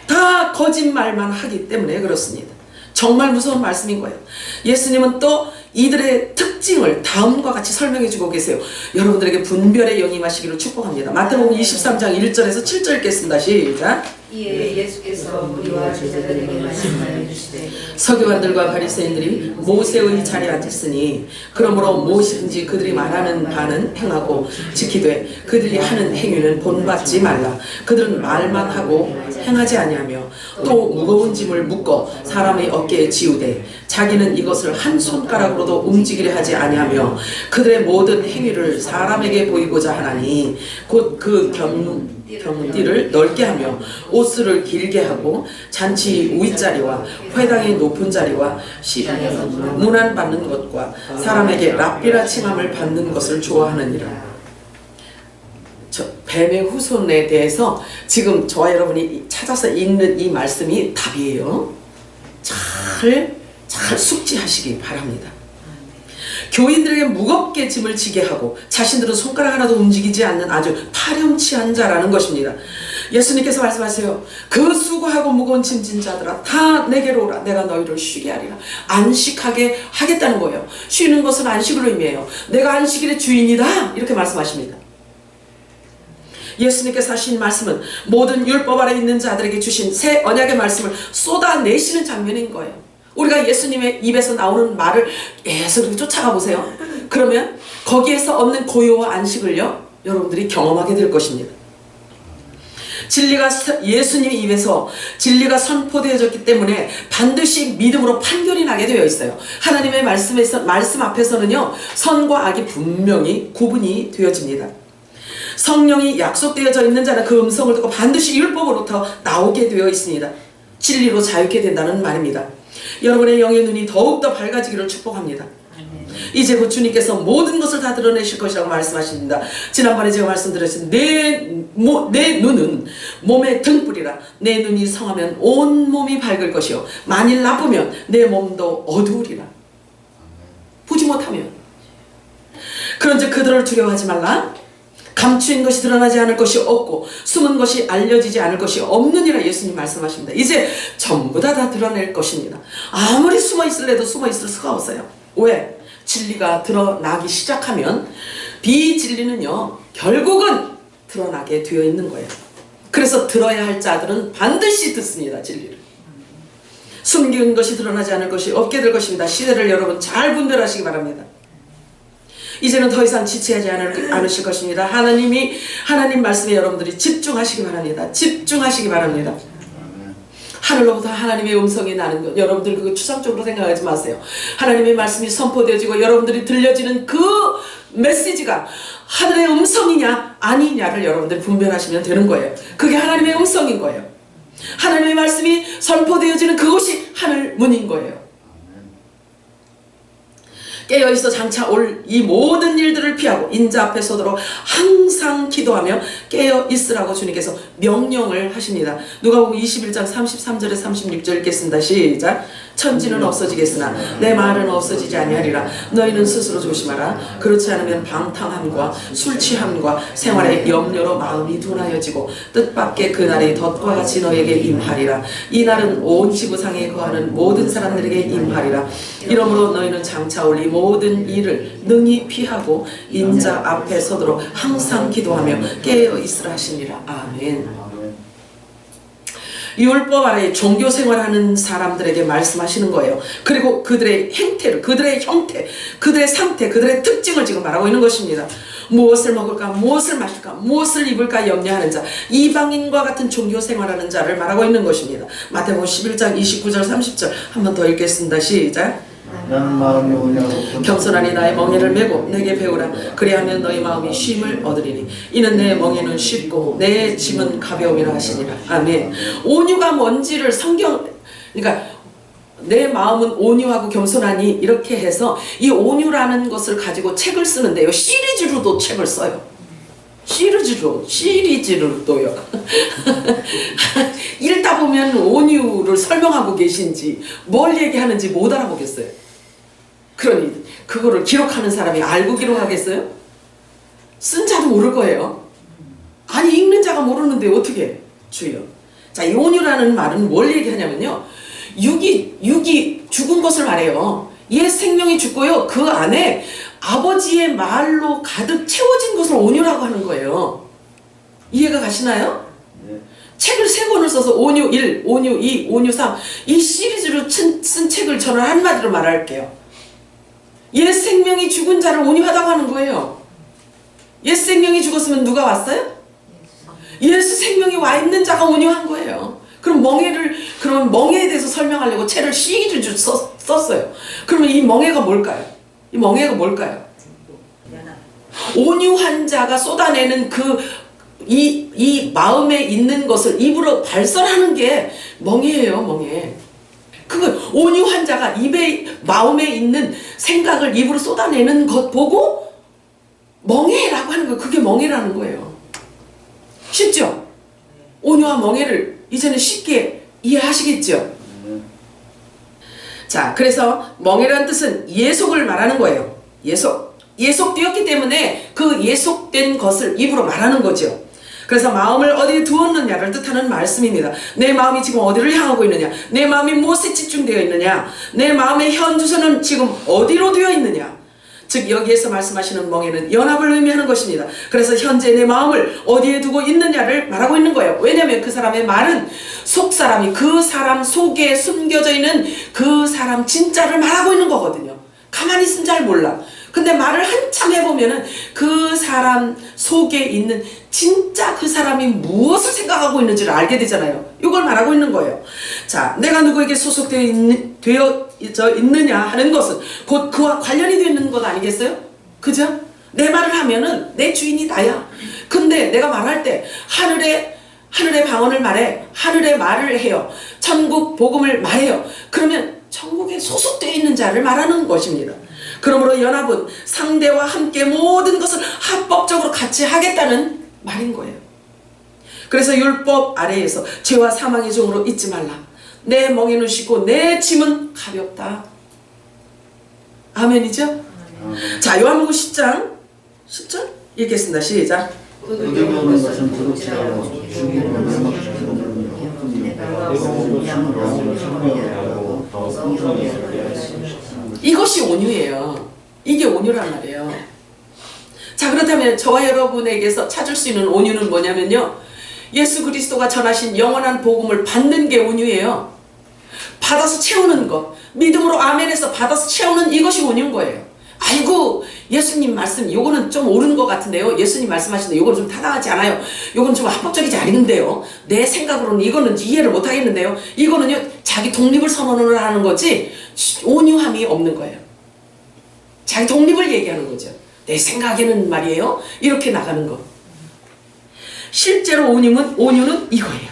다 거짓말만 하기 때문에 그렇습니다. 정말 무서운 말씀인 거예요. 예수님은 또 이들의 특징을 다음과 같이 설명해 주고 계세요. 여러분들에게 분별의 영이 임하시기를 축복합니다. 마태복음 23장 1절에서 7절 읽겠습니다. 시작. 이에 예수께서 무리와 제자들에게 말씀하여 주시되 서기관들과 바리새인들이 모세의 자리에 앉았으니 그러므로 무엇이든지 그들이 말하는 바는 행하고 지키되 그들이 하는 행위는 본받지 말라. 그들은 말만 하고 행하지 아니하며 또 무거운 짐을 묶어 사람의 어깨에 지우되 자기는 이것을 한 손가락으로도 움직이려 하지 아니하며 그들의 모든 행위를 사람에게 보이고자 하나니 곧 그 경띠를 넓게 하며 옷을 길게 하고 잔치 윗자리와 회당의 높은 자리와 시장에서 문안받는 것과 사람에게 랍비라 칭함을 받는 것을 좋아하느니라. 뱀의 후손에 대해서 지금 저와 여러분이 찾아서 읽는 이 말씀이 답이에요. 잘 숙지하시기 바랍니다. 교인들에게 무겁게 짐을 지게 하고 자신들은 손가락 하나도 움직이지 않는 아주 파렴치한 자라는 것입니다. 예수님께서 말씀하세요. 그 수고하고 무거운 짐진 자들아 다 내게로 오라. 내가 너희를 쉬게 하리라. 안식하게 하겠다는 거예요. 쉬는 것은 안식으로 의미해요. 내가 안식일의 주인이다. 이렇게 말씀하십니다. 예수님께서 하신 말씀은 모든 율법 아래 있는 자들에게 주신 새 언약의 말씀을 쏟아내시는 장면인 거예요. 우리가 예수님의 입에서 나오는 말을 계속 쫓아가 보세요. 그러면 거기에서 얻는 고요와 안식을요, 여러분들이 경험하게 될 것입니다. 진리가 예수님의 입에서 진리가 선포되어졌기 때문에 반드시 믿음으로 판결이 나게 되어 있어요. 하나님의 말씀 앞에서는요, 선과 악이 분명히 구분이 되어집니다. 성령이 약속되어져 있는 자는 그 음성을 듣고 반드시 율법으로부터 나오게 되어 있습니다. 진리로 자유케 된다는 말입니다. 여러분의 영의 눈이 더욱더 밝아지기를 축복합니다. 이제 곧 주님께서 모든 것을 다 드러내실 것이라고 말씀하십니다. 지난번에 제가 말씀드렸듯이 내 눈은 몸의 등불이라. 내 눈이 성하면 온 몸이 밝을 것이요 만일 나쁘면 내 몸도 어두우리라. 보지 못하면. 그런즉 그들을 두려워하지 말라. 감추인 것이 드러나지 않을 것이 없고 숨은 것이 알려지지 않을 것이 없느니라. 예수님 말씀하십니다. 이제 전부 다 드러낼 것입니다. 아무리 숨어 있을래도 숨어 있을 수가 없어요. 왜? 진리가 드러나기 시작하면 비진리는요 결국은 드러나게 되어 있는 거예요. 그래서 들어야 할 자들은 반드시 듣습니다. 진리를. 숨긴 것이 드러나지 않을 것이 없게 될 것입니다. 시대를 여러분 잘 분별하시기 바랍니다. 이제는 더 이상 지체하지 않으실 것입니다. 하나님 말씀에 여러분들이 집중하시기 바랍니다. 집중하시기 바랍니다. 하늘로부터 하나님의 음성이 나는 것, 여러분들 그거 추상적으로 생각하지 마세요. 하나님의 말씀이 선포되어지고 여러분들이 들려지는 그 메시지가 하늘의 음성이냐 아니냐를 여러분들이 분별하시면 되는 거예요. 그게 하나님의 음성인 거예요. 하나님의 말씀이 선포되어지는 그곳이 하늘 문인 거예요. 깨어있어 장차 올 이 모든 일들을 피하고 인자 앞에 서도록 항상 기도하며 깨어있으라고 주님께서 명령을 하십니다. 누가복음 21장 33절에 36절 읽겠습니다. 시작. 천지는 없어지겠으나 내 말은 없어지지 아니하리라. 너희는 스스로 조심하라. 그렇지 않으면 방탕함과 술취함과 생활의 염려로 마음이 둔하여지고 뜻밖의 그날이 덫과 같이 너에게 임하리라. 이 날은 온 지구상에 거하는 모든 사람들에게 임하리라. 이러므로 너희는 장차 올 이 모든 일을 능히 피하고 인자 앞에 서도록 항상 기도하며 깨어 있으라 하시니라. 아멘. 율법 아래 종교 생활하는 사람들에게 말씀하시는 거예요. 그리고 그들의 행태를, 그들의 형태, 그들의 상태, 그들의 특징을 지금 말하고 있는 것입니다. 무엇을 먹을까, 무엇을 마실까, 무엇을 입을까 염려하는 자, 이방인과 같은 종교 생활하는 자를 말하고 있는 것입니다. 마태복음 11장 29절 30절 한 번 더 읽겠습니다. 시작. 나는 마음이 오냐고 겸손하니 나의 멍에를 메고 내게 배우라. 그리하면 너희 마음이 쉼을 얻으리니 이는 내 멍에는 쉽고 내 짐은 가벼움이라 하시니라. 아멘. 온유가 뭔지를 그러니까 내 마음은 온유하고 겸손하니 이렇게 해서 이 온유라는 것을 가지고 책을 쓰는데요. 시리즈로도 책을 써요. 시리즈로도요. 읽다 보면 온유를 설명하고 계신지 뭘 얘기하는지 못 알아보겠어요. 그러니 그거를 기록하는 사람이 알고 기록하겠어요? 쓴 자도 모를 거예요. 아니 읽는 자가 모르는데 어떻게 주여. 자, 이 온유라는 말은 뭘 얘기하냐면요. 육이 죽은 것을 말해요. 옛 생명이 죽고요. 그 안에 아버지의 말로 가득 채워진 것을 온유라고 하는 거예요. 이해가 가시나요? 네. 책을 3권을 써서 온유 1, 온유 2, 온유 3 이 시리즈로 쓴 책을 저는 한마디로 말할게요. 옛 생명이 죽은 자를 온유하다고 하는 거예요. 옛 생명이 죽었으면 누가 왔어요? 예수 생명이 와 있는 자가 온유한 거예요. 그럼 멍에에 대해서 설명하려고 책을 시리즈로 썼어요. 그러면 이 멍에가 뭘까요? 이 멍에가 뭘까요? 온유한 자가 쏟아내는 이 마음에 있는 것을 입으로 발설하는 게 멍에예요, 멍에. 온유한 자가 마음에 있는 생각을 입으로 쏟아내는 것 보고 멍에라고 하는 거예요. 그게 멍에라는 거예요. 쉽죠? 온유와 멍에를 이제는 쉽게 이해하시겠죠? 자, 그래서 멍에라는 뜻은 예속을 말하는 거예요. 예속되었기 때문에 그 예속된 것을 입으로 말하는 거죠. 그래서 마음을 어디에 두었느냐를 뜻하는 말씀입니다. 내 마음이 지금 어디를 향하고 있느냐, 내 마음이 무엇에 집중되어 있느냐, 내 마음의 현 주소는 지금 어디로 되어 있느냐. 즉 여기에서 말씀하시는 멍에는 연합을 의미하는 것입니다. 그래서 현재 내 마음을 어디에 두고 있느냐를 말하고 있는 거예요. 왜냐하면 그 사람의 말은 속사람이 그 사람 속에 숨겨져 있는 그 사람 진짜를 말하고 있는 거거든요. 가만히 있으면 잘 몰라. 근데 말을 한참 해보면은 그 사람 속에 있는 진짜 그 사람이 무엇을 생각하고 있는지를 알게 되잖아요. 이걸 말하고 있는 거예요. 자, 내가 누구에게 소속되어 있느냐 하는 것은 곧 그와 관련이 되어 있는 것 아니겠어요? 그죠? 내 말을 하면은 내 주인이 나야. 근데 내가 말할 때 하늘의 방언을 말해, 하늘의 말을 해요. 천국 복음을 말해요. 그러면 천국에 소속되어 있는 자를 말하는 것입니다. 그러므로 연합은 상대와 함께 모든 것을 합법적으로 같이 하겠다는 말인 거예요. 그래서 율법 아래에서 죄와 사망의 종으로 있지 말라. 내 멍에는 쉽고 내 짐은 가볍다. 아멘이죠? 자, 요한복음 10장 10절 읽겠습니다. 시작. 그게 보는 것은 부럽지 않고 죽이는 이것이 온유예요. 이게 온유란 말이에요. 자, 그렇다면 저와 여러분에게서 찾을 수 있는 온유는 뭐냐면요, 예수 그리스도가 전하신 영원한 복음을 받는 게 온유예요. 받아서 채우는 것, 믿음으로 아멘해서 받아서 채우는 이것이 온유인 거예요. 아이고, 예수님 말씀 요거는 좀 옳은 것 같은데요, 예수님 말씀하시는데 요거는 좀 타당하지 않아요, 요거는 좀 합법적이지 않은데요, 내 생각으로는 이거는 이해를 못 하겠는데요, 이거는요 자기 독립을 선언을 하는 거지 온유함이 없는 거예요. 자기 독립을 얘기하는 거죠. 내 생각에는 말이에요, 이렇게 나가는 거. 실제로 온유는 이거예요.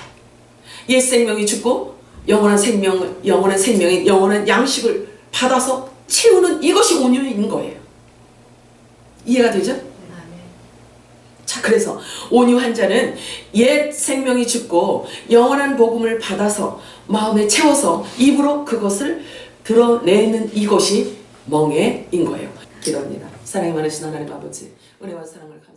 옛 생명이 죽고 영원한 생명인 영원한 양식을 받아서 채우는 이것이 온유인 거예요. 이해가 되죠? 자, 그래서 온유한 자는 옛 생명이 죽고 영원한 복음을 받아서 마음에 채워서 입으로 그것을 드러내는 이것이 멍에인 거예요. 기도합니다. 사랑이 많으신 하나님 아버지, 은혜와 사랑을 감사합니다.